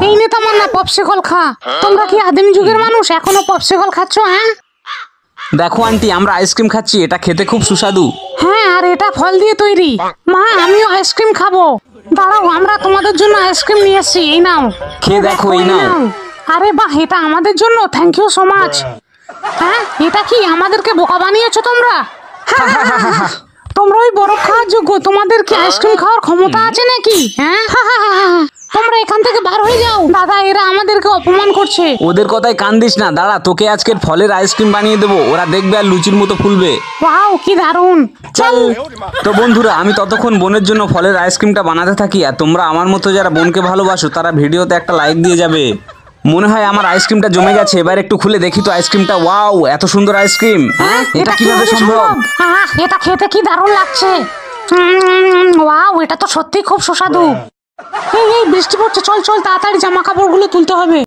এই নে তামান্না পপসিকল খা। তোমরা কি আদিম যুগের মানুষ এখনো পপসিকল খাচ্ছ? হ্যাঁ দেখো আন্টি, আমরা আইসক্রিম খাচ্ছি, এটা খেতে খুব সুস্বাদু। হ্যাঁ, আর এটা ফল দিয়ে তৈরি। মা, আমিও আইসক্রিম খাবো। দাঁড়াও, আমরা তোমাদের জন্য আইসক্রিম নিয়ে এসেছি, এই নাও। খেয়ে দেখো, এই নাও। আরে বাহ, এটা আমাদের জন্য, থ্যাংক ইউ সো মাচ। হ্যাঁ, এটা কি আমাদেরকে বোকা বানিয়েছো তোমরা? তোমরা ওই বরফ খাওয়ার যোগ্য, তোমাদের কি আইসক্রিম খাওয়ার ক্ষমতা আছে নাকি? হ্যাঁ, তোমরা এখান থেকে বার হয়ে যাও। দাদা, এরা আমাদেরকে অপমান করছে। ওদের কথায় কান দিস না, দাঁড়া, তোকে আজকের ফলের আইসক্রিম বানিয়ে দেবো, ওরা দেখবে আর লুচির মতো ফুলবে। ওয়াও, কি দারুণ। চল। তো বন্ধুরা, আমি ততক্ষণ বোনের জন্য ফলের আইসক্রিমটা বানাতে থাকি, আর তোমরা আমার মতো যারা বোনকে ভালোবাসো তারা ভিডিওতে একটা লাইক দিয়ে যাবে। মনে হয় আমার আইসক্রিমটা জমে গেছে, এবার একটু খুলে দেখি তো আইসক্রিমটা। ওয়াও, এত সুন্দর আইসক্রিম! হ্যাঁ, এটা কিভাবে সম্ভব? এটা খেতে কি দারুণ লাগছে। ওয়াও, এটা তো সত্যি খুব সুস্বাদু। এই বৃষ্টি পড়ছে, চল চল, তাড়াতাড়ি জামা কাপড়গুলো তুলতে হবে।